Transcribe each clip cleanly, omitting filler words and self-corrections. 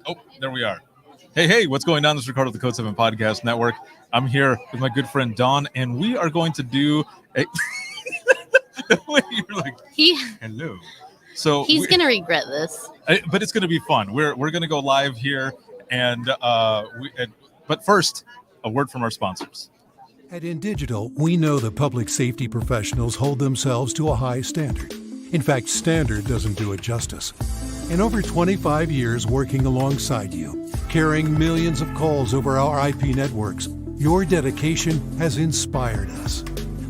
Oh, there we are. Hey, what's going on? This is Ricardo of the Code 7 Podcast Network. I'm here with my good friend Don, and we are going to do a... the way you're like, hello. So he's going to regret this. But it's going to be fun. We're going to go live here, and but first, a word from our sponsors. At InDigital, we know that public safety professionals hold themselves to a high standard. In fact, standard doesn't do it justice. In over 25 years working alongside you, carrying millions of calls over our IP networks, your dedication has inspired us.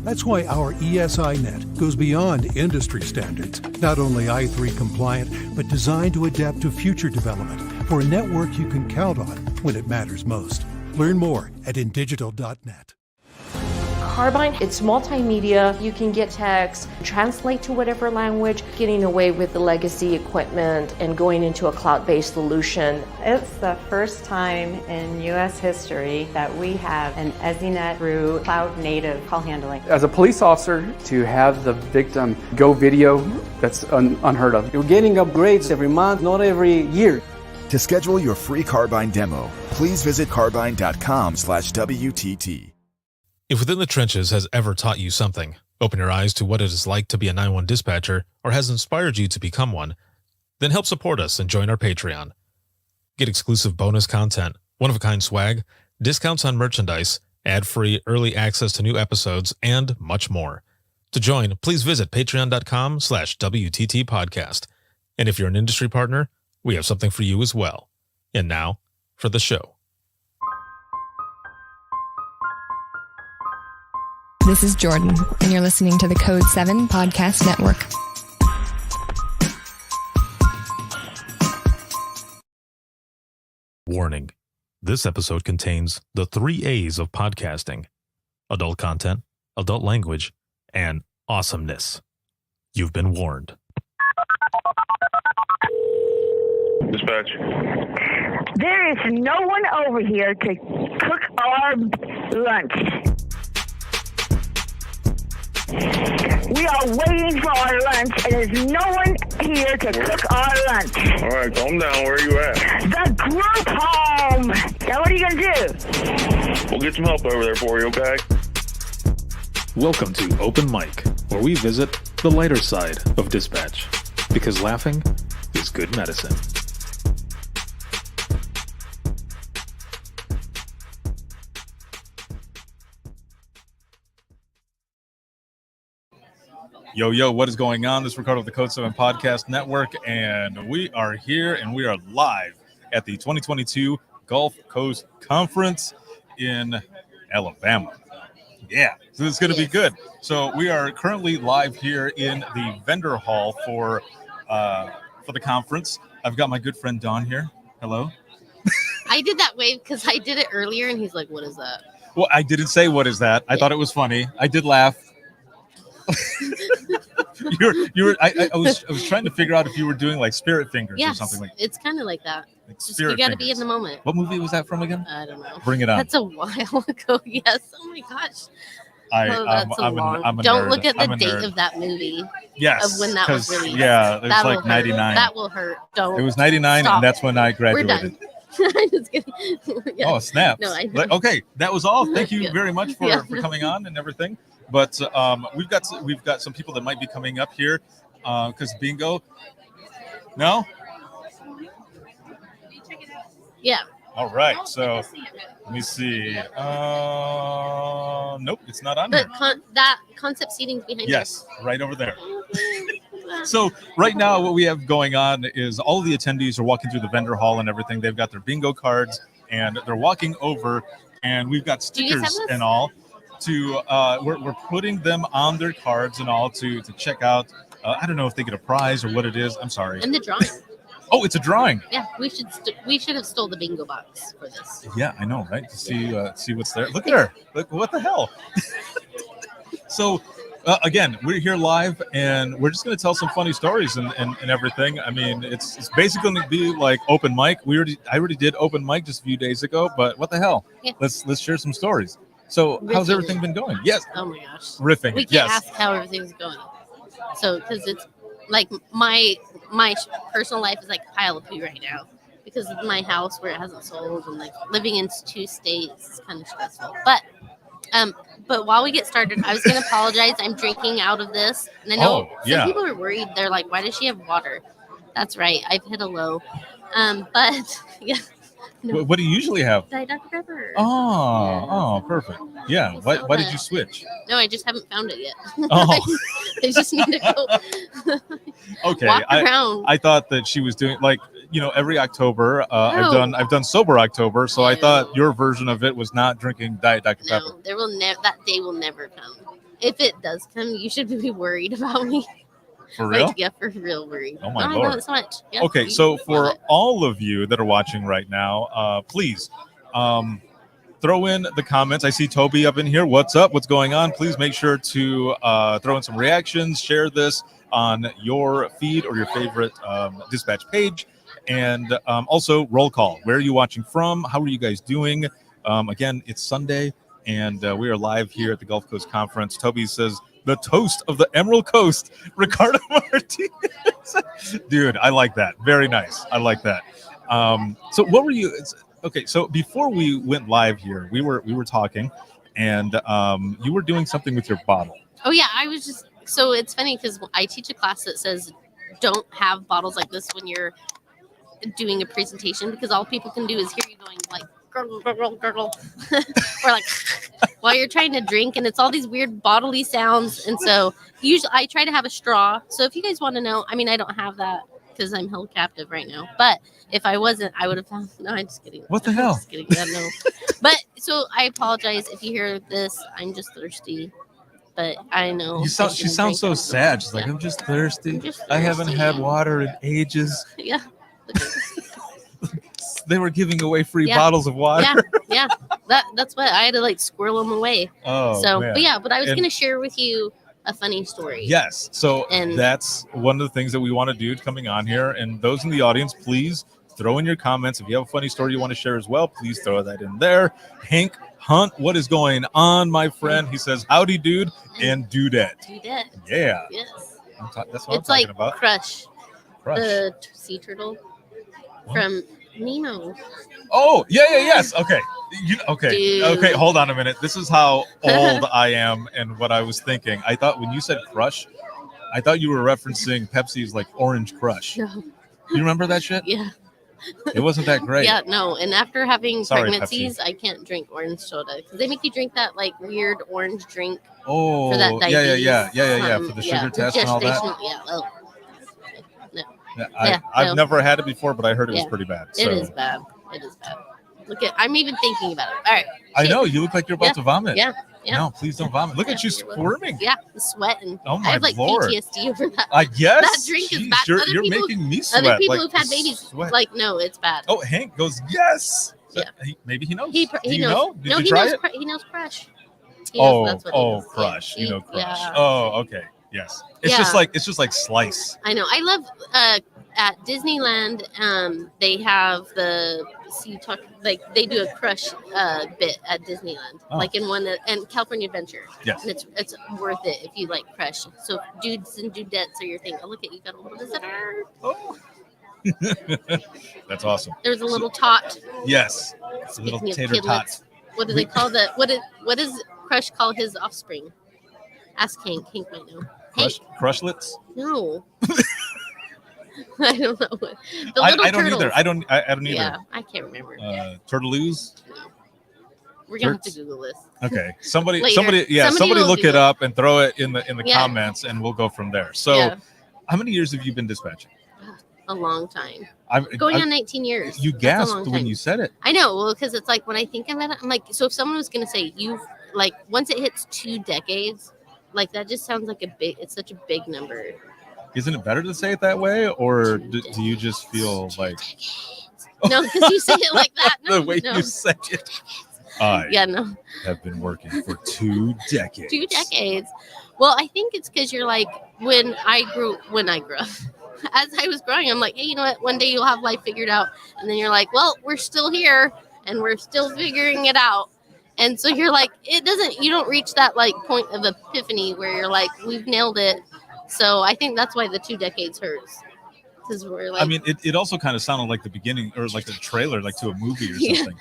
That's why our ESI Net goes beyond industry standards, not only I3 compliant, but designed to adapt to future development for a network you can count on when it matters most. Learn more at indigital.net. Carbyne, it's multimedia. You can get text, translate to whatever language, getting away with the legacy equipment and going into a cloud-based solution. It's the first time in U.S. history that we have an EZNet through cloud-native call handling. As a police officer, to have the victim go video, that's unheard of. You're getting upgrades every month, not every year. To schedule your free Carbyne demo, please visit carbyne.com/WTT. If Within the Trenches has ever taught you something, open your eyes to what it is like to be a 911 dispatcher, or has inspired you to become one, then help support us and join our Patreon. Get exclusive bonus content, one-of-a-kind swag, discounts on merchandise, ad-free early access to new episodes, and much more. To join, please visit patreon.com/WTT podcast. And if you're an industry partner, we have something for you as well. And now, for the show. This is Jordan, and you're listening to the Code 7 Podcast Network. Warning. This episode contains the 3 A's of podcasting: adult content, adult language, and awesomeness. You've been warned. Dispatch. There is no one over here to cook our lunch. We are waiting for our lunch, and there's no one here to cook our lunch. All right, calm down. Where are you at? The group home. Now, what are you going to do? We'll get some help over there for you, okay? Welcome to Open Mic, where we visit the lighter side of dispatch, because laughing is good medicine. Yo, what is going on? This is Ricardo of the Code 7 Podcast Network, and we are here and we are live at the 2022 Gulf Coast Conference in Alabama. Yeah, so it's going to be good. So we are currently live here in the vendor hall for the conference. I've got my good friend Don here. Hello. I did that wave because I did it earlier, and he's like, "What is that?" Well, I didn't say what is that. I thought it was funny. I did laugh. I was trying to figure out if you were doing like spirit fingers or something like that. It's kind of like that. Like you got to be in the moment. What movie was that from again? I don't know. Bring it on. That's a while ago. Yes. Oh my gosh. I'm a Don't nerd. look at the I'm a date nerd. of that movie. Yes. Of when that was released. Yeah, it was that like 99. That will hurt. Don't. It was 99, Stop. and that's when I graduated. We're done. I'm just kidding. Yeah. Oh, snap. No, I okay, that was all. Thank you Yeah. very much for coming on and everything. But we've got some people that might be coming up here because bingo. No? Yeah. All right. So let me see. Nope, it's not on But here. that concept seating's behind Yes, right over there. So right now what we have going on is all of the attendees are walking through the vendor hall and everything. They've got their bingo cards and they're walking over, and we've got stickers and all to we're putting them on their cards and all to check out. I don't know if they get a prize or what it is. I'm sorry. And the drawing. Oh, it's a drawing. Yeah, we should have stole the bingo box for this. Yeah, I know, right? To see what's there. Look at her. Look, what the hell? So again, we're here live, and we're just going to tell some funny stories and everything. I mean, it's basically going to be like open mic. I already did open mic just a few days ago, but what the hell? Yeah. Let's share some stories. So how's everything been going? Yes. Oh my gosh. Riffing. We can't ask how everything's going. So because it's like my personal life is like a pile of poo right now because of my house where it hasn't sold, and like living in 2 states is kind of stressful. But while we get started, I was going to apologize. I'm drinking out of this. And I know some people are worried. They're like, why does she have water? That's right. I've hit a low. But yeah. No. What do you usually have? Diet Dr. Pepper. Oh, perfect. Yeah. Why did you switch? No, I just haven't found it yet. Oh. I just need to go okay. walk around. I thought that she was doing like, every October, I've done sober October, so I thought your version of it was not drinking Diet Dr. Pepper. No, there will that day will never come. If it does come, you should be worried about me. For real? Like, yeah, for real worried. Oh my Lord. I love it so much. Yeah, okay, so for all of you that are watching right now, please throw in the comments. I see Toby up in here. What's up? What's going on? Please make sure to throw in some reactions. Share this on your feed or your favorite dispatch page. And also roll call. Where are you watching from? How are you guys doing? Again, it's Sunday, and we are live here at the Gulf Coast Conference. Toby says, the toast of the Emerald Coast, Ricardo Martinez. Dude, I like that. Very nice. I like that. So what were you? Okay, so before we went live here, we were talking, and you were doing something with your bottle. Oh yeah, I was just. So it's funny because I teach a class that says don't have bottles like this when you're doing a presentation, because all people can do is hear you going like gurgle, gurgle, gurgle, or like while you're trying to drink, and it's all these weird bodily sounds. And so usually I try to have a straw. So if you guys want to know, I mean, I don't have that because I'm held captive right now. But if I wasn't, I would have found. No, I'm just kidding. What the hell? I'm just kidding. Yeah, no. But so I apologize if you hear this. I'm just thirsty. But I know. She sounds so sad. She's like, I'm just thirsty. I haven't had water in ages. Yeah. They were giving away free bottles of water. Yeah. That's what I had to like squirrel them away. Oh, so man. But I was going to share with you a funny story. Yes. So that's one of the things that we want to do coming on here. And those in the audience, please throw in your comments. If you have a funny story you want to share as well, please throw that in there. Hank Hunt, what is going on, my friend? He says, howdy, dude, and dudette. Dudette. Yeah. Yes. That's what it's I'm like talking about. Crush. The sea turtle from Nemo. Oh, yes. Okay. Dude. Okay, hold on a minute. This is how old I am and what I was thinking. I thought when you said Crush, I thought you were referencing Pepsi's like Orange Crush. No. You remember that shit? Yeah. It wasn't that great. Yeah, no. And after having Sorry, pregnancies, Pepsi. I can't drink orange soda because they make you drink that like weird orange drink. Oh, for that diabetes. Yeah. For the sugar test and all that. Yeah. Oh. No. I've never had it before, but I heard it was pretty bad. So. It is bad. I'm even thinking about it. All right. I know you look like you're about to vomit. Yeah. No, please don't vomit. Look at you squirming. Yeah, sweating. Oh my I have like Lord. PTSD over that. Yes. That drink is bad. You're making me sweat. Other people like, who've had babies, sweat. like, no, it's bad. Oh, Hank goes, yes. Yeah. Maybe he knows. He Do you knows. know? Did No, you he try knows. it? He knows Crush. He knows that's what it is. Crush. Yeah. You know Crush. Yeah. Oh, okay. Yes. It's just like Slice. I know. I love at Disneyland. They have the they do a Crush bit at Disneyland, like in one and California Adventure. Yes. And it's worth it if you like Crush. So dudes and dudettes are your thing. Oh, look at you, got a little visitor. Oh. That's awesome. There's a little tot. Yes. It's a little tater tot. What do they call the what does Crush call his offspring? Ask Hank. Hank might know. Crushlets? No. I don't know. The I don't turtles. either. I don't either. Yeah, I can't remember. Turtleoos? We're gonna have to Google this. Okay. Somebody Somebody will look do it up and throw it in the comments, and we'll go from there. So, Yeah. how many years have you been dispatching? A long time. Going on 19 years. You That's a gasped long when time. you said it. I know. Well, because it's like when I think about it, I'm like, so if someone was gonna say you've like once it hits 2 decades, like that just sounds like it's such a big number. Isn't it better to say it that way, or do you just feel like No, because you say it like that. No, the way no. you said it? I No. have been working for 2 decades. 2 decades. Well, I think it's because you're like when I grew up. As I was growing, I'm like, hey, you know what? One day you'll have life figured out, and then you're like, well, we're still here, and we're still figuring it out. And so you're like, you don't reach that like point of epiphany where you're like, we've nailed it. So I think that's why the 2 decades hurts. Because we're like, I mean, it also kind of sounded like the beginning or like the trailer, like to a movie or Yeah. something.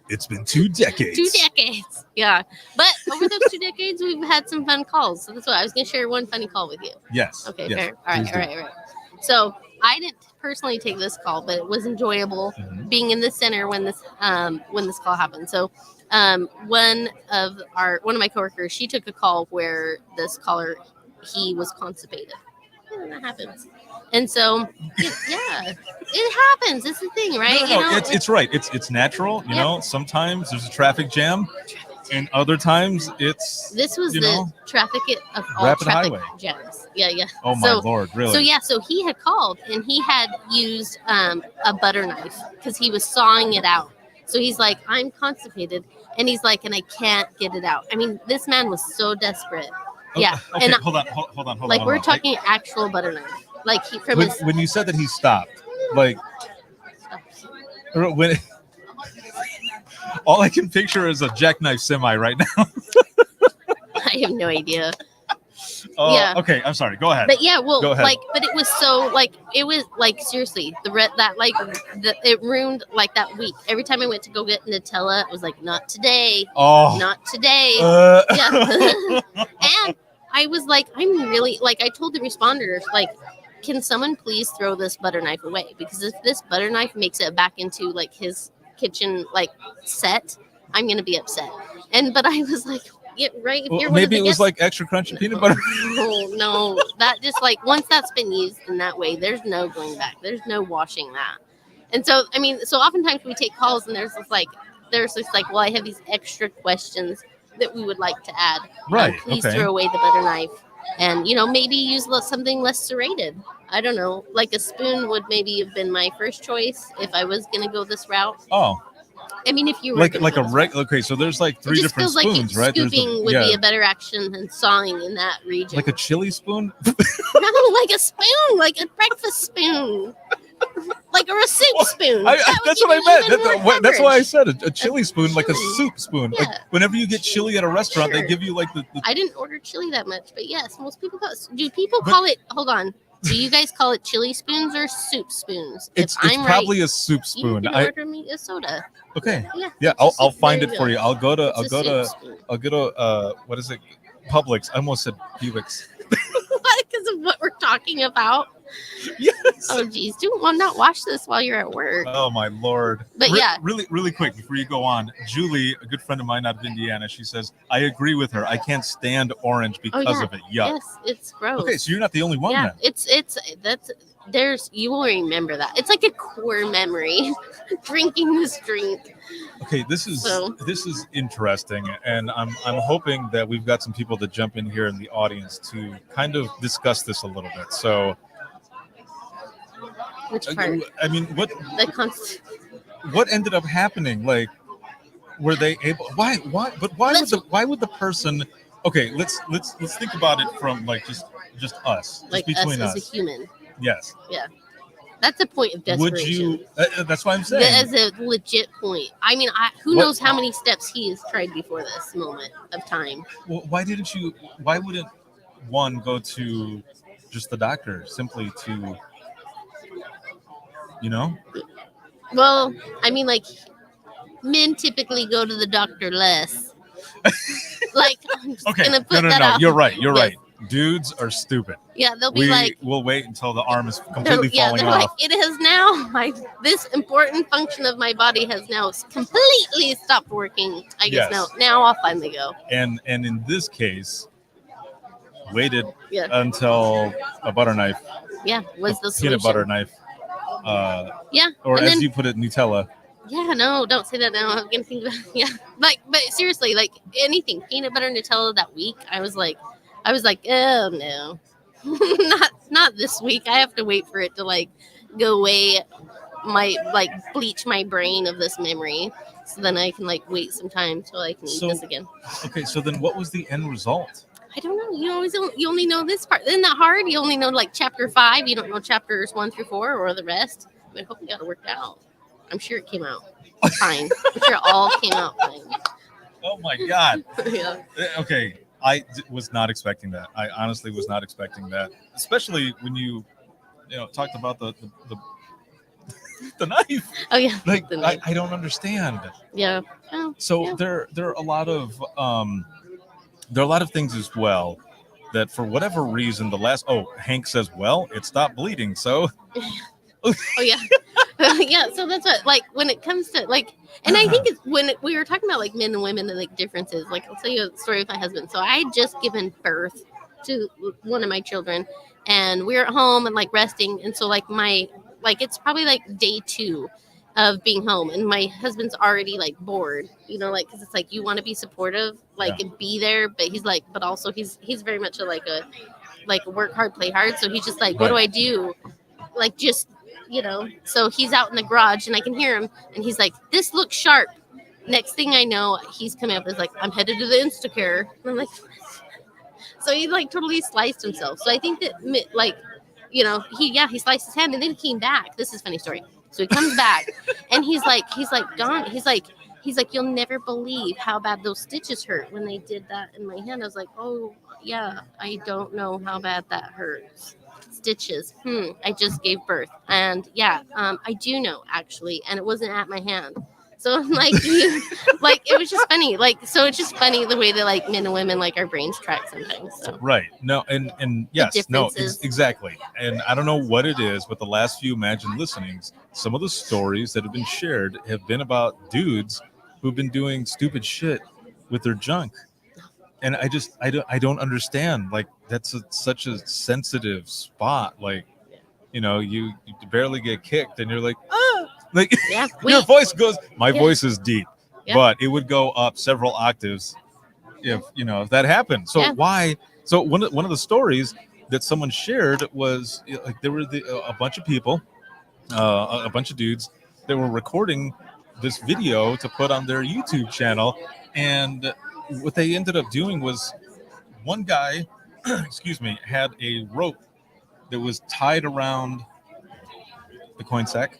It's been 2 decades. 2 decades. Yeah. But over those 2 decades, we've had some fun calls. So that's why I was going to share one funny call with you. Yes. Okay, yes, fair. All please do. right. So I didn't personally take this call, but it was enjoyable being in the center when this call happened. So one of my coworkers, she took a call where this caller, he was constipated. Yeah, that happens. And so yeah, it happens. It's the thing, right? No, it's right. It's natural. You know, sometimes there's a traffic jam, and other times it's this was traffic of all rapid traffic highway jams. Yeah. Oh my Lord, really? So he had called and he had used a butter knife because he was sawing it out. So he's like, I'm constipated, and he's like, and I can't get it out. I mean, this man was so desperate. Yeah. Okay, and hold on. Like hold we're on. talking actual butter knife. Like he from When you said that he stopped, like when all I can picture is a jackknife semi right now. I have no idea. Yeah. Okay, I'm sorry. Go ahead. But yeah, well, Go ahead. like, but it was so like it was like seriously it ruined like that week. Every time I went to go get Nutella, it was like not today, not today. Yeah, and I was like, I'm really like I told the responders like, can someone please throw this butter knife away? Because if this butter knife makes it back into like his kitchen like set, I'm gonna be upset. But I was like, yeah, right. If Well, you're one of maybe the it was guests- like extra crunchy peanut butter. No, that just like once that's been used in that way, there's no going back. There's no washing that. And so, I mean, so oftentimes we take calls and there's this like, well, I have these extra questions that we would like to add. Right, Please okay. throw away the butter knife and, maybe use something less serrated. I don't know, like a spoon would maybe have been my first choice if I was going to go this route. Oh, I mean, if you were like gonna like go a this regular. Okay, so there's like it 3 just different feels spoons, like right? There's scooping would be a better action than sawing in that region. like a chili spoon. No, like a spoon, like a breakfast spoon, like a soup spoon. That's what I meant. That's why I said a chili spoon, like a soup spoon. Yeah. Like whenever you get chili at a restaurant, they Sure. give you like the I didn't order chili that much, but yes, most people call it. Do people call it? Hold on. Do you guys call it chili spoons or soup spoons? It's if I'm probably right, a soup spoon. You can order me a soda. Okay. Yeah. Yeah, it's a I'll soup- find there it you for go. you. I'll go to It's a what is it? Publix. I almost said Publix. because of what we're talking about. Yes. Oh geez, do not watch this while you're at work. Oh my Lord. But yeah. Really quick before you go on, Julie, a good friend of mine out of Indiana, she says, I agree with her. I can't stand orange because of it. Yuck. Yes, it's gross. Okay, so you're not the only one Yeah, then. you will remember that. It's like a core memory drinking this drink. Okay, this is interesting, and I'm hoping that we've got some people to jump in here in the audience to kind of discuss this a little bit. So, Which part? I mean, what ended up happening? Like, were they able? Why? But why would the person? Okay, let's think about it from like just us, Like just between us as a human. Yes. Yeah. That's a point of desperation. Would you? That's what I'm saying. That is a legit point. I mean, who knows how many steps he has tried before this moment of time. Well, why wouldn't one go to just the doctor simply to, Well, I mean, like, men typically go to the doctor less. Like, I'm just Okay. gonna put No. that out. You're right. Yes. Right. Dudes are stupid. Yeah, they'll be like, we'll wait until the arm is completely falling they're off. like, it has now, this important function of my body has now completely stopped working. I guess Yes. now I'll finally go. And in this case, waited Yeah. until a butter knife, Yeah, was the solution. peanut butter knife, Yeah, or and as then- you put it, Nutella. Yeah, no, don't say that now. I'm gonna think about it. Yeah, but seriously, like anything, peanut butter Nutella that week, I was like, oh no, not this week. I have to wait for it to like go away, bleach my brain of this memory, so then I can like wait some time till I can eat this again. Okay, so then what was the end result? I don't know. You only know this part. Isn't that hard? You only know like chapter 5. You don't know chapters 1 through 4 or the rest. I mean, I hope you got it worked out. I'm sure it came out fine. I'm sure it all came out fine. Oh my God. Yeah. Okay, was not expecting that. I honestly was not expecting that, especially when you talked about the the knife. Oh yeah. Like The knife. I don't understand. Yeah. Oh, So yeah. there are a lot of things as well that for whatever reason Hank says, well, it stopped bleeding, so Oh yeah. Yeah, so that's what, like, when it comes to, like, and I think it's when we were talking about like men and women and like differences, like I'll tell you a story with my husband. So I had just given birth to one of my children, and we were at home and like resting, and so like it's probably like day 2 of being home, and my husband's already like bored, like, because it's like you want to be supportive, like, and be there, but he's like, but also he's very much a work hard, play hard. So he's just like, what do I do? Like, just, so he's out in the garage and I can hear him, and he's like, this looks sharp. Next thing I know, he's coming up, is like, I'm headed to the Instacare. And I'm like, so he like totally sliced himself. So I think that, like, he sliced his hand, and then he came back. This is a funny story. So he comes back and he's like gone. He's like, you'll never believe how bad those stitches hurt when they did that in my hand. I was like, oh yeah, I don't know how bad that hurts. Stitches. I just gave birth, and I do know, actually, and it wasn't at my hand. So like, it was just funny. Like, so it's just funny the way that like men and women, like, our brains track sometimes. So. Right. No, and yes, no, exactly. And I don't know what it is, but the last few Imagine listenings, some of the stories that have been shared have been about dudes who've been doing stupid shit with their junk. And I don't understand. Like, that's such a sensitive spot. Like, you barely get kicked and you're like, like, your voice goes, my voice is deep, but it would go up several octaves if that happened. So why? So one of the stories that someone shared was, like, there were a bunch of people, a bunch of dudes that were recording this video to put on their YouTube channel, and what they ended up doing was, one guy, had a rope that was tied around the coin sack.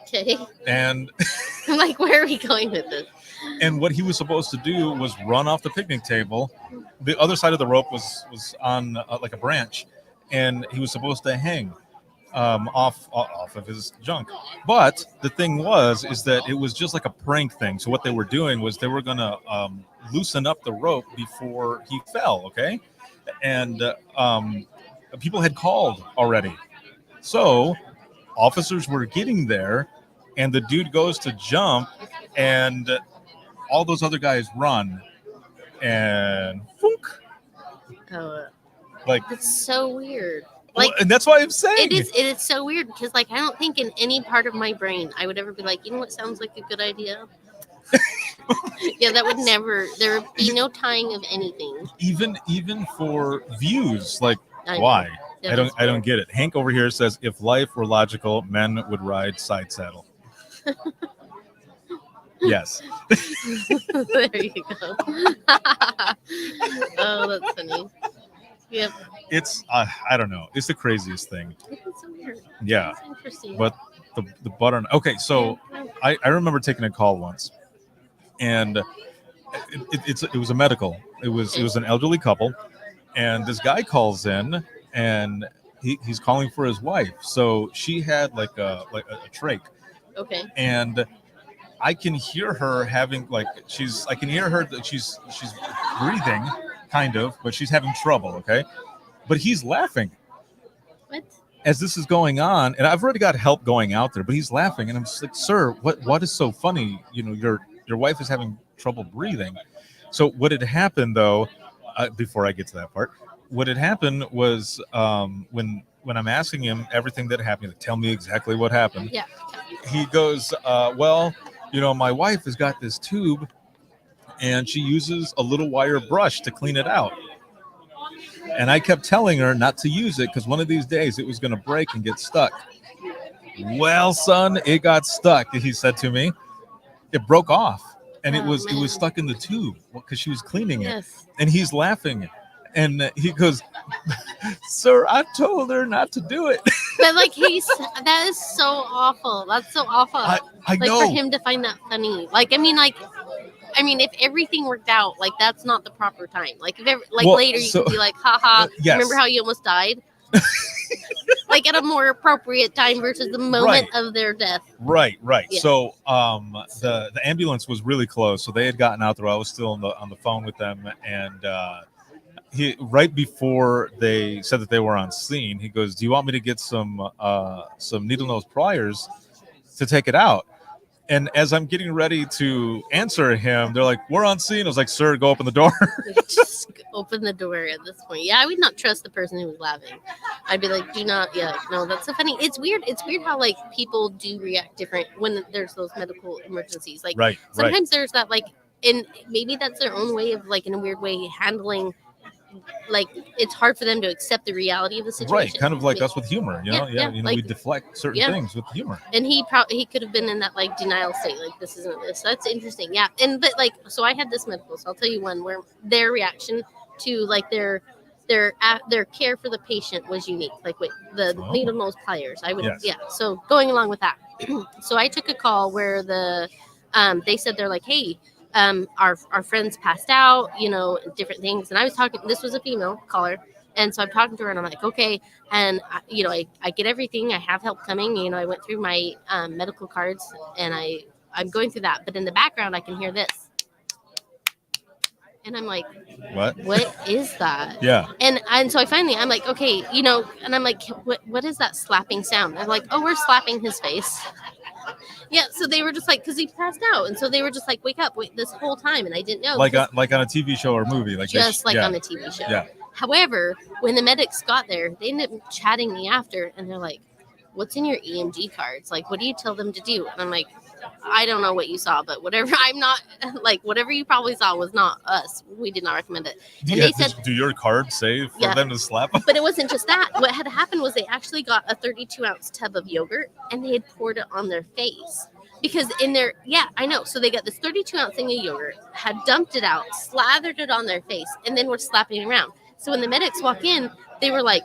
Okay. And I'm like, where are we going with this? And what he was supposed to do was run off the picnic table. The other side of the rope was on like a branch, and he was supposed to hang off of his junk. But the thing is that it was just like a prank thing. So what they were doing was they were gonna loosen up the rope before he fell. Okay, and people had called already, so officers were getting there, and the dude goes to jump, and all those other guys run, and like, it's so weird. Like, and that's why I'm saying it is so weird, because like, I don't think in any part of my brain I would ever be like, what sounds like a good idea. Yeah, that would never. There would be no tying of anything. Even for views, like, why? I don't get it. Hank over here says, if life were logical, men would ride side saddle. Yes. There you go. Oh, that's funny. Yep. It's I don't know. It's the craziest thing. It's so weird. Yeah. It's interesting. But the butter. Okay, so I remember taking a call once, and it was a medical. It was an elderly couple, and this guy calls in, and he's calling for his wife. So she had like a trach. Okay. And I can hear her having I can hear her that she's breathing, kind of, but she's having trouble. Okay. But he's laughing. What? As this is going on, and I've already got help going out there, but he's laughing, and I'm just like, sir, what is so funny? Your wife is having trouble breathing. So what had happened, though, before I get to that part, what had happened was when I'm asking him everything that happened, tell me exactly what happened. Yeah. He goes, well, my wife has got this tube, and she uses a little wire brush to clean it out. And I kept telling her not to use it because one of these days it was going to break and get stuck. Well, son, it got stuck, he said to me. It broke off, and it was stuck in the tube because she was cleaning it. Yes. And he's laughing, and he goes, sir, I told her not to do it. But like, that is so awful. That's so awful. I like, know. for him to find that funny. Like, I mean, like, I mean, if everything worked out, like that's not the proper time. Like Well, later you so- can be like, haha, yes. remember how you almost died? Like at a more appropriate time versus the moment of their death. Right. Yeah. So the ambulance was really close, so they had gotten out there. I was still on the phone with them, and he right before they said that they were on scene, he goes, "Do you want me to get some needle nose pliers to take it out?" And as I'm getting ready to answer him, they're like, "We're on scene." I was like, "Sir, go open the door." Just open the door at this point. Yeah, I would not trust the person who was laughing. I'd be like, do not. Yeah, no, that's so funny. It's weird. It's weird how like people do react different when there's those medical emergencies. Like Right. sometimes there's that like, and maybe that's their own way of like in a weird way handling. Like it's hard for them to accept the reality of the situation. Right, kind of like us with humor, you know. Yeah, You know, like- we deflect certain yeah. things with humor. And he could have been in that like denial state, like this isn't this. That's interesting. Yeah. But like, so I had this medical, so I'll tell you one where their reaction to like their care for the patient was unique. Like with the needle nose pliers, I would Yes. yeah. So going along with that, so I took a call where they said they're like, hey, our friends passed out, you know, different things, and I was talking. This was a female caller. And so I'm talking to her and I'm like, okay. And, you know, I get everything. I have help coming. You know, I went through my medical cards and I'm going through that. But in the background, I can hear this. And I'm like, what is that? Yeah. And so I'm like, okay, you know, and I'm like, what is that slapping sound? I'm like, oh, we're slapping his face. Yeah, so they were just like, because he passed out, and so they were just like, wake up, this whole time, and I didn't know. Like on a TV show or movie, like just like yeah. on a TV show. Yeah. However, when the medics got there, they ended up chatting me after, and they're like, what's in your EMG cards? Like, what do you tell them to do? And I'm like, I don't know what you saw, but whatever. I'm not like whatever you probably saw was not us. We did not recommend it. And Yeah, they said, do your card say for Yeah. them to slap? but it wasn't just that. What had happened was they actually got a 32-ounce tub of yogurt and they had poured it on their face. Because in their, yeah, I know. So they got this 32-ounce thing of yogurt, had dumped it out, slathered it on their face, and then were slapping it around. So when the medics walk in, they were like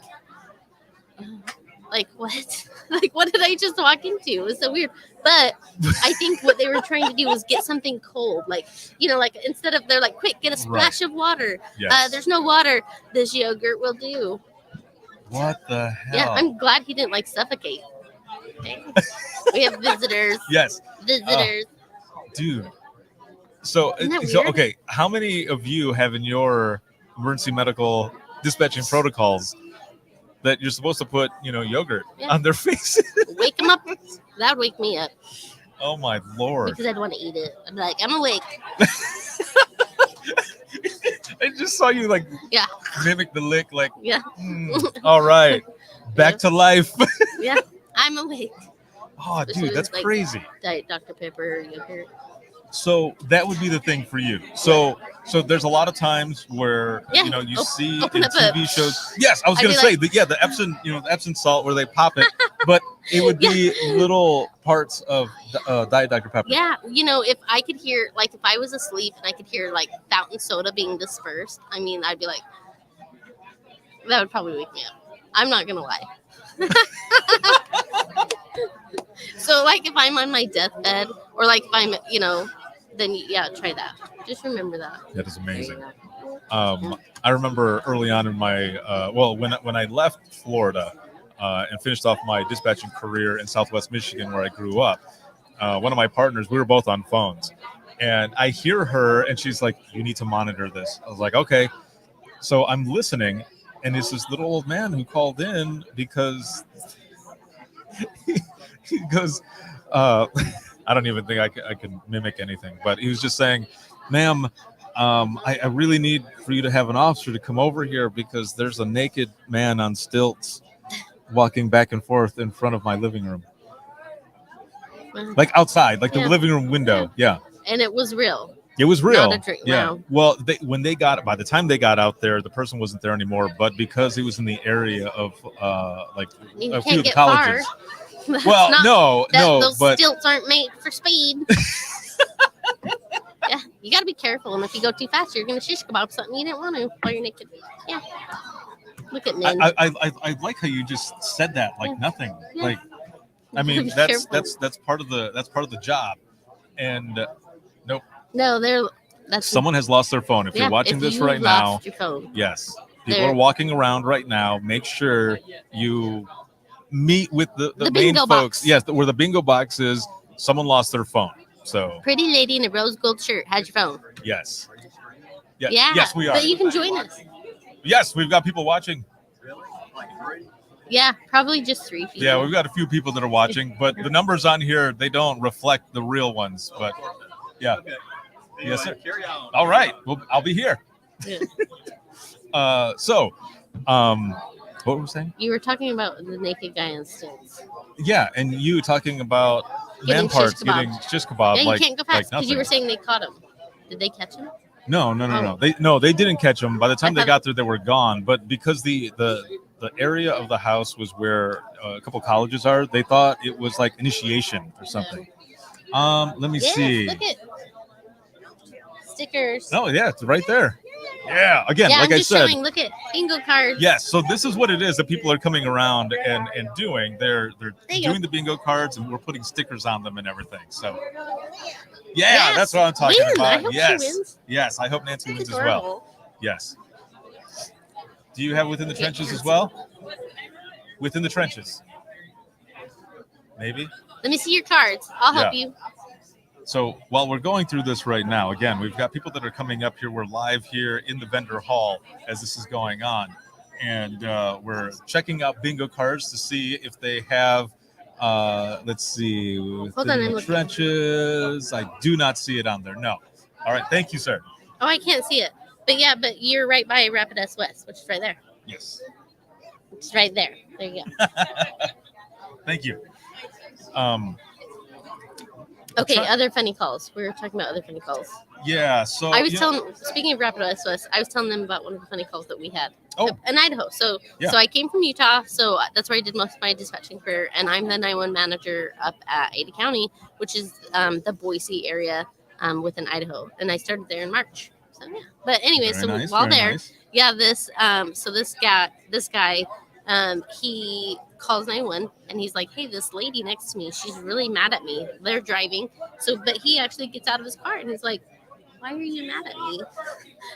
what? Like, what did I just walk into? It was so weird. But I think what they were trying to do was get something cold. Like, you know, like instead of, they're like, quick, get a splash of water. Yes. There's no water. This yogurt will do. What the hell? Yeah, I'm glad he didn't like suffocate. Okay. We have visitors. Yes. Visitors. Dude. So, Isn't that so weird? okay, how many of you have in your emergency medical dispatching protocols that you're supposed to put, you know, yogurt on their face? Wake them up. That would wake me up Oh my Lord. because I'd want to eat it. I'm like, I'm awake. I just saw you like Yeah. mimic the lick, like, Yeah. all right, back to life. Yeah. I'm awake. Oh, Especially dude, that's with, like, crazy. Diet Dr. Pepper yogurt. So that would be the thing for you. So there's a lot of times where you know you see open in up a- TV shows. Yes, I was I'd gonna be say like- the Epsom, you know, the Epsom salt where they pop it, but it would be little parts of Diet Dr. Pepper. Yeah, you know, if I could hear, like, if I was asleep and I could hear, like, fountain soda being dispersed, I mean, I'd be like, that would probably wake me up. I'm not going to lie. So, like, if I'm on my deathbed or, like, if I'm, you know, then, yeah, try that. Just remember that. That is amazing. I remember early on in my when I left Florida and finished off my dispatching career in Southwest Michigan, where I grew up. One of my partners, we were both on phones, and I hear her, and she's like, "You need to monitor this." I was like, "Okay." So I'm listening, and it's this little old man who called in because he goes, I don't even think I can mimic anything, but he was just saying, "Ma'am, I really need for you to have an officer to come over here because there's a naked man on stilts walking back and forth in front of my living room." Like outside, like the Yeah. living room window. Yeah. And it was real. It was real. Not a dream. Yeah. Wow. Well, by the time they got out there, the person wasn't there anymore, but because he was in the area of like I mean, a you few can't of the get far. colleges. That's Well, no, those but stilts aren't made for speed. Yeah, you got to be careful. And if you go too fast, you're going to shish kebab something you didn't want to while you're naked. Yeah. Look at men. I like how you just said that like nothing. Yeah. Like, I mean, Be careful. that's part of the job. And nope. No, they're Someone has lost their phone. If you're watching this right now, your phone. yes, people are walking around right now. Make sure you meet with the main folks. Box. Yes, where the bingo box is. Someone lost their phone. So pretty lady in a rose gold shirt has your phone. Yes. Yeah. Yes, we are. But you can join us. Yes, we've got people watching. Yeah, probably just 3 people. Yeah, we've got a few people that are watching, but the numbers on here, they don't reflect the real ones. But yeah. Yes, sir. All right. Well, I'll be here. Yeah. What were we saying? You were talking about the naked guy on stilts. Yeah, and you talking about man parts getting shish kebab. Yeah, you can't go fast because you were nothing. saying they caught him. Did they catch him? No. They didn't catch them. By the time they got there, they were gone. But because the area of the house was where a couple colleges are, they thought it was like initiation or something. Let me see. Look at stickers. Oh yeah, it's right there. Yeah, again, like I said. Showing, look at bingo cards. Yes, so this is what it is that people are coming around and doing. They're doing the bingo cards, and we're putting stickers on them and everything. So yeah, that's what I'm talking about. I hope she wins. Yes, I hope Nancy wins as well. Yes. Do you have Within the Trenches as well? Within the Trenches. Maybe. Let me see your cards. I'll help you. So while we're going through this right now, again, we've got people that are coming up here. We're live here in the vendor hall as this is going on. And we're checking out bingo cards to see if they have, let's see, Within the Trenches. I do not see it on there. No. All right. Thank you, sir. Oh, I can't see it. But yeah, but you're right by Rapid S West, which is right there. Yes. It's right there. There you go. Thank you. Okay, other funny calls. We were talking about other funny calls. Yeah, so I was speaking of Rapid S West, I was telling them about one of the funny calls that we had in Idaho. So I came from Utah, so that's where I did most of my dispatching career, and I'm the 911 manager up at Ada County, which is the Boise area within Idaho, and I started there in March. So yeah, but anyway, while there, this guy, he calls 911 and he's like, hey, this lady next to me, she's really mad at me. They're driving. But he actually gets out of his car and he's like, why are you mad at me?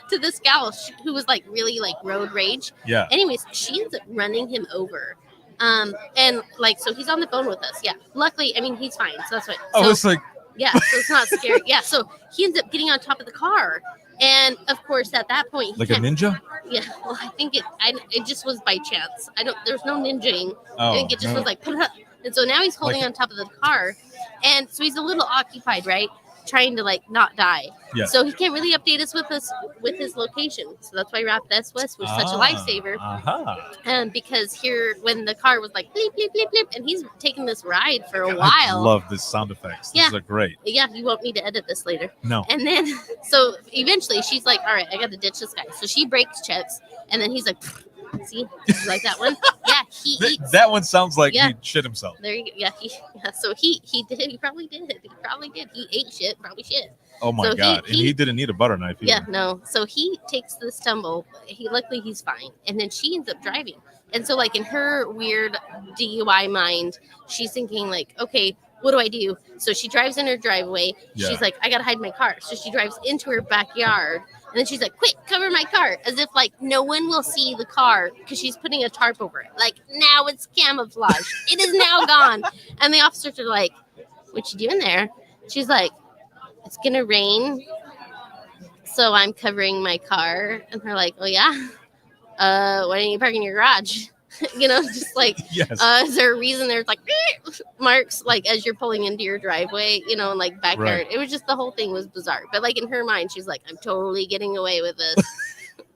To this gal who was like really like road rage. Yeah. Anyways, she ends up running him over. And like, so he's on the phone with us. Yeah. Luckily, I mean, he's fine. So that's what. It's like. Yeah. So it's not scary. Yeah. So he ends up getting on top of the car. And of course, at that point, like a ninja. Yeah, well, I think it just was by chance. There's no ninjaing. Oh, I think it just was like, and so now he's holding on top of the car, and so he's a little occupied, right? Trying to like not die. Yeah. So he can't really update us with his location. So that's why Rapid S West was such a lifesaver. And because here, when the car was like bleep bleep bleep bleep, and he's taking this ride for a while. I love this sound effects. Yeah. These are great. Yeah, you won't need to edit this later. No. And then, so eventually she's like, all right, I got to ditch this guy. So she brakes checks, and then he's like, see, like that one. Yeah, he eats. That one sounds like he shit himself. There you go. Yeah, so he did. He probably did. He ate shit, probably shit. Oh my God. And he didn't need a butter knife either. Yeah, no. So he takes the stumble. Luckily he's fine. And then she ends up driving. And so like in her weird DUI mind, she's thinking like, okay, what do I do? So she drives in her driveway. Yeah. She's like, I gotta hide my car. So she drives into her backyard. And then she's like, quick, cover my car. As if like no one will see the car because she's putting a tarp over it. Like now it's camouflage. It is now gone. And the officers are like, what you doing there? She's like, it's going to rain. So I'm covering my car. And they're like, oh yeah? Why didn't you park in your garage? Just like, yes. Is there a reason there's like marks like as you're pulling into your driveway, and like backyard. Right. It was just the whole thing was bizarre. But like in her mind, she's like, I'm totally getting away with this.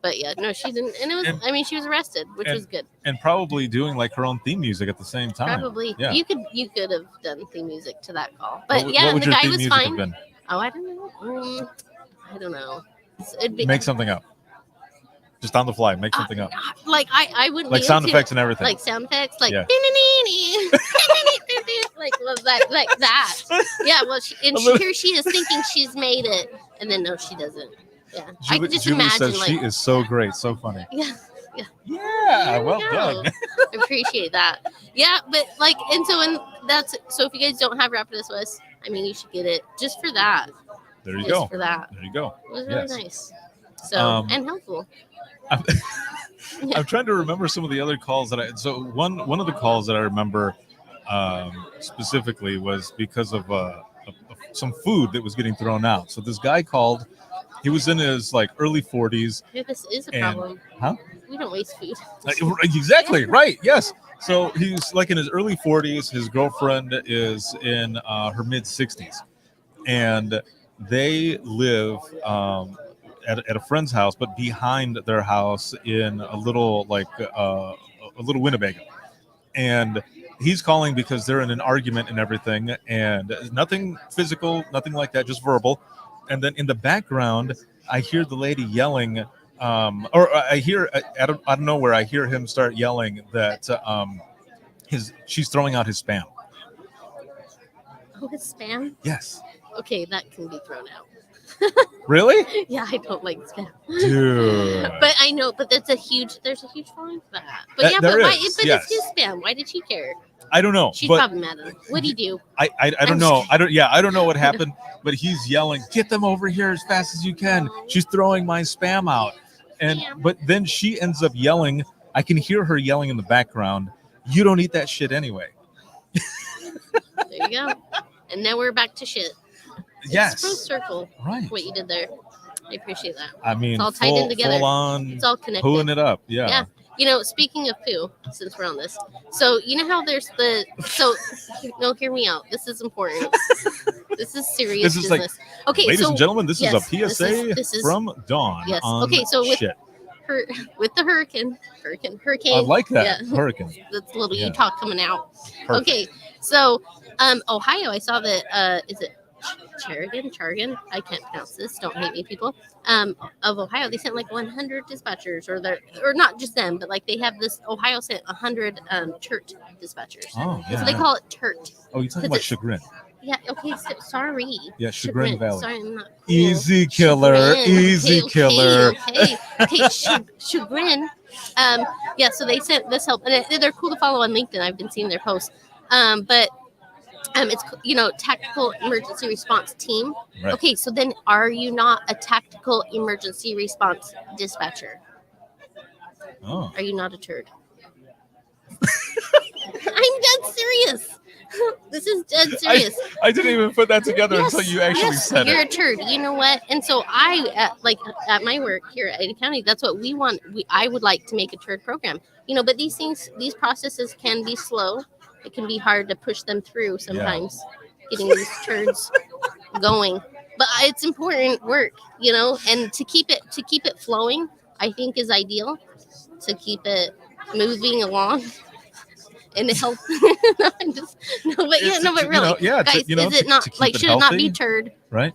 But yeah, no, she didn't. And it was, she was arrested, which was good. And probably doing like her own theme music at the same time. Probably. Yeah. You could have done theme music to that call. But what yeah, would the your guy theme was music fine. have been? Oh, I don't know. I don't know. Make something up. Just on the fly, make something up. Like I wouldn't like be sound able effects to, and everything. like sound effects, like Yeah. like that. Yeah, well, here she is thinking she's made it, and then no, she doesn't. Yeah, I can just Julie imagine. says Like, she is so great, so funny. yeah. Yeah, well done. I appreciate that. Yeah, but like, and so if you guys don't have Rapid S West, I mean, you should get it just for that. There you just go. for that. There you go. It was really Yes. nice. So and helpful. I'm trying to remember some of the other calls that so one of the calls that I remember specifically was because of some food that was getting thrown out. So this guy called. He was in his like early 40s. Yeah, this is a and- problem. Huh? We don't waste food. Exactly. Right. Yes. So he's like in his early 40s. His girlfriend is in her mid 60s, and they live at a friend's house, but behind their house in a little a little Winnebago. And he's calling because they're in an argument and everything, and nothing physical, nothing like that, just verbal. And then in the background, I hear the lady yelling, or I hear out of nowhere, I hear him start yelling that she's throwing out his spam. Oh, it's spam? Yes. Okay, that can be thrown out. Really? Yeah, I don't like spam. Dude. But I know, but there's a huge fine for that. But yeah, there but why? is, But yes. it's his spam. Why did she care? I don't know. She's but probably mad at him. What'd he do? I don't I'm know. just I don't know what happened, but he's yelling, "Get them over here as fast as you can." She's throwing my spam out. But then she ends up yelling. I can hear her yelling in the background, "You don't eat that shit anyway." There you go. And now we're back to shit. Yes. It's full circle. Right. What you did there. I appreciate that. I mean, it's all tied in together. full on It's all connected. pulling it up. Yeah. Yeah. You know, speaking of poo, since we're on this, so you know how there's hear me out. This is important. This is serious This is like, business. Okay, ladies so and gentlemen, this yes, is a PSA this is from Dawn. Yes. On Okay, so with shit. with the hurricane. I like that. Yeah. Hurricane. That's a little Yeah. Utah coming out. Perfect. Okay, so Ohio, I saw that is it Chargan? I can't pronounce this. Don't hate me, people. Of Ohio, they sent like 100 dispatchers, or not just them, but like they have this. Ohio sent 100 TERT dispatchers. Oh, yeah. So they call it TERT. Oh, you're talking about Chagrin. Yeah. Okay. So, sorry. Yeah, Chagrin Valley. Sorry, I'm not. Cool. Easy killer. Chagrin. Easy Okay, killer. Okay. Chagrin. Yeah. So they sent this help, and they're cool to follow on LinkedIn. I've been seeing their posts. But it's tactical emergency response team. Right. Okay. So then, are you not a tactical emergency response dispatcher? Oh. Are you not a turd? I'm dead serious. This is dead serious. I didn't even put that together until you actually said you're it. a turd. You know what? And so at my work here at Ada County, that's what we want. I would like to make a turd program. But these processes can be slow. It can be hard to push them through sometimes, getting these turds going. But it's important work, and to keep it flowing, I think is ideal. To keep it moving along. And it helps. But really, guys, is it not like should it not be turd? Right.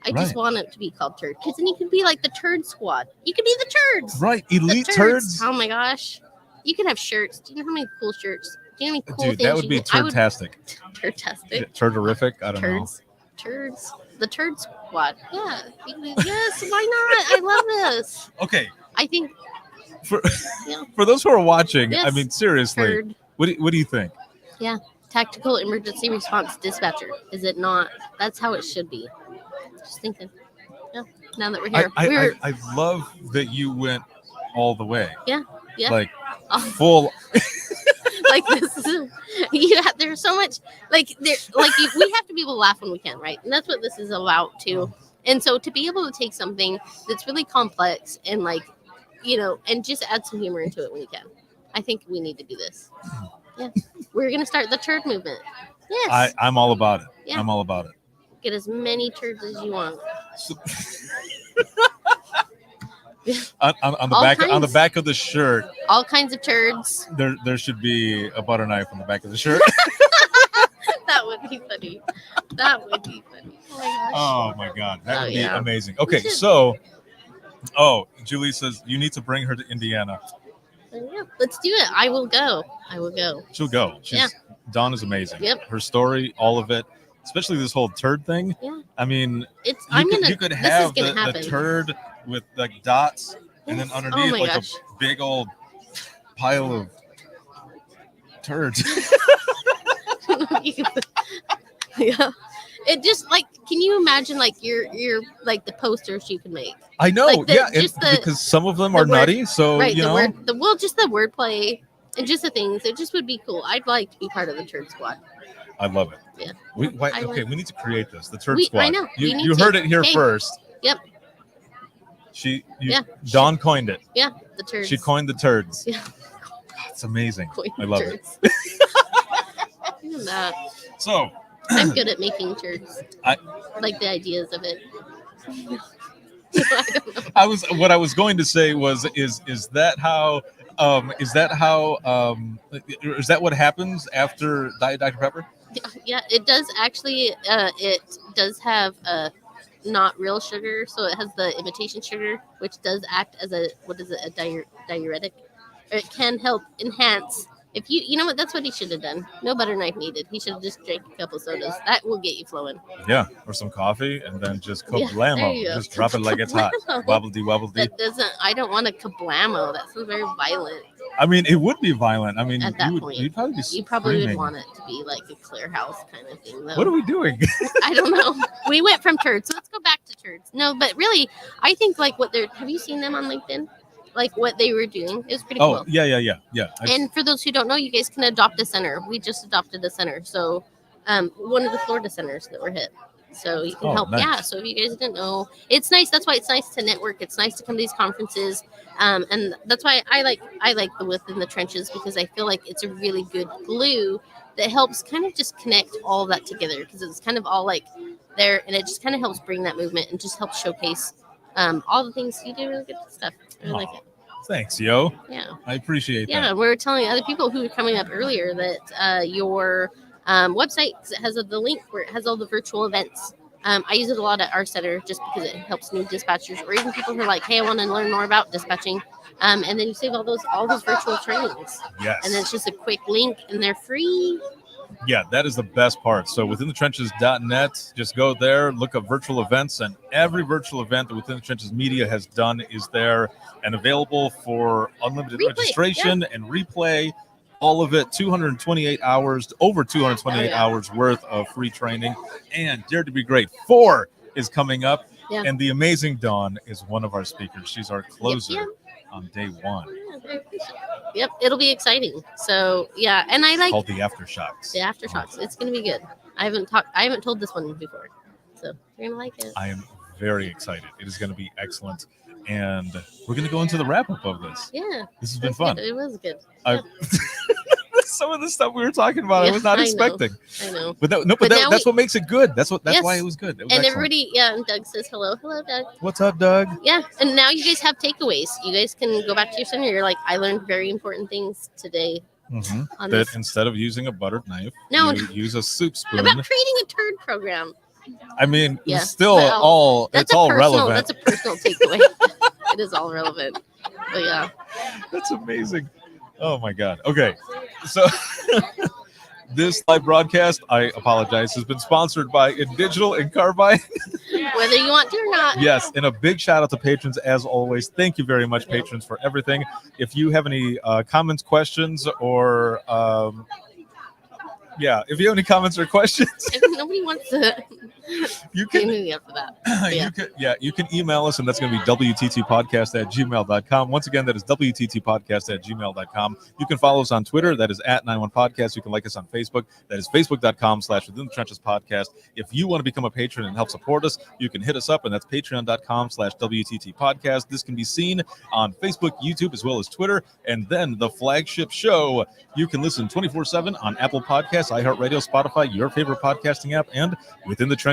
I just want it to be called turd because then you can be like the turd squad. You can be the turds. Right, elite The turds. Oh my gosh, you can have shirts. Do you know how many cool shirts? Do you know how many cool Dude, things? that would be turdtastic. Turdtastic. Turdific. I don't know. Turds. The turd squad. Yeah. Yes. Why not? I love this. Okay. I think. For those who are watching, Yes. I mean, seriously, Turd. what do you think? Yeah. Tactical emergency response dispatcher. Is it not? That's how it should be. Just thinking. Yeah. Now that we're here. I love that you went all the way. Yeah. Like full. Like this is, there's so much we have to be able to laugh when we can, right? And that's what this is about too. And so to be able to take something that's really complex and and just add some humor into it when you can. I think we need to do this. Yeah. We're going to start the turd movement. Yes. I'm all about it. Yeah. I'm all about it. Get as many turds as you want. On the back of the shirt, all kinds of turds. There should be a butter knife on the back of the shirt. That would be funny. That would be funny. Oh my god, that would be yeah. amazing. Okay, so Julie says you need to bring her to Indiana. Yeah, let's do it. I will go. She'll go. Dawn is amazing. Yep. Her story, all of it, especially this whole turd thing. Yeah. I mean, you could this have is gonna the turd with like dots, and then underneath my gosh. a big old pile of turds. Yeah. It just like, can you imagine like your like the posters you can make? I know, Like yeah, because some of them are word- nutty. So right, you the know, word, just the wordplay and just the things. It just would be cool. I'd like to be part of the Turd Squad. I love it. Yeah. We need to create this. The Turd Squad. I know. You heard it here Hey. first. Yep. Dawn coined it. Yeah. The turds. She coined the turds. Yeah. It's amazing. Coined I love turds. it. Even that. So I'm good at making turds. I like the ideas of it. what I was going to say was is that what happens after Diet Dr. Pepper? Yeah, it does actually. It does have not real sugar, so it has the imitation sugar, which does act as a diuretic. Or it can help enhance. If you know what, that's what he should have done. No butter knife needed. He should have just drank a couple sodas. That will get you flowing. Yeah, or some coffee, and then just Yeah, kablamo. there you go. Just drop it like it's hot. Kablamo. Wobble-dee. That doesn't. I don't want a kablamo. That sounds very violent. I mean, it would be violent. I mean, At that point, you'd probably be you probably would screaming. want it to be like a clear house kind of thing, though. What are we doing? I don't know. We went from turds, so let's go back to turds. No, but really, I think like what they're. Have you seen them on LinkedIn? Like what they were doing, it was pretty cool. Oh, yeah. And for those who don't know, you guys can adopt a center. We just adopted a center, so one of the Florida centers that were hit. So you can help. Nice. Yeah. So if you guys didn't know, it's nice. That's why it's nice to network. It's nice to come to these conferences, and that's why I like the Within the Trenches, because I feel like it's a really good glue that helps kind of just connect all of that together, because it's kind of all like there, and it just kind of helps bring that movement and just helps showcase all the things you do. Really good stuff. I really like it. Thanks, yo. Yeah. I appreciate that. Yeah, we were telling other people who were coming up earlier that your website, 'cause it has the link where it has all the virtual events. I use it a lot at our center just because it helps new dispatchers, or even people who are like, hey, I want to learn more about dispatching. And then you save all those virtual trainings. Yes. And then it's just a quick link, and they're free. Yeah, that is the best part. So withinthetrenches.net, just go there, look up virtual events, and every virtual event that Within the Trenches Media has done is there and available for unlimited registration and replay. All of it, 228 hours, over 228 hours worth of free training. And Dare to Be Great 4 is coming up. Yeah. And the amazing Dawn is one of our speakers. She's our closer on day one. Yep, it'll be exciting. So yeah, and I like Called the Aftershocks. the Aftershocks. It's gonna be good. I haven't told this one before, so you're gonna like it. I am very excited. It is going to be excellent. And we're going to go into the wrap up of this. Yeah, This has been that's fun. good. It was good. Some of the stuff we were talking about, I Yeah, was not I know. expecting. I know. But But now that's we- what makes it good. That's Yes. why it was good. It was And excellent. everybody, yeah, and Doug says hello. Hello, Doug. What's up, Doug? Yeah, and now you guys have takeaways. You guys can go back to your center. You're like, I learned very important things today. On That this. instead of using a buttered knife, No. you use a soup spoon. About creating a turd program. I mean, Yeah, it's still well, it's all relevant. That's a personal takeaway. It is all relevant. But yeah. That's amazing. Oh my God. Okay. So this live broadcast, I apologize, has been sponsored by InDigital and Carbine. Whether you want to or not. Yes, and a big shout out to patrons as always. Thank you very much, patrons, for everything. If you have any comments, questions, or if you have any comments or questions, If nobody wants to you can pay me up for that. But yeah. you can email us, and that's going to be wttpodcast@gmail.com. Once again, that is wttpodcast@gmail.com. You can follow us on Twitter. That is @91podcast. You can like us on Facebook. That is facebook.com/Within the Trenches Podcast. If you want to become a patron and help support us, you can hit us up, and that's patreon.com/WTT Podcast. This can be seen on Facebook, YouTube, as well as Twitter. And then the flagship show, you can listen 24/7 on Apple Podcasts, iHeartRadio, Spotify, your favorite podcasting app, and within the trenches.net.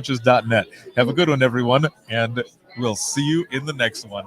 Have a good one, everyone, and we'll see you in the next one.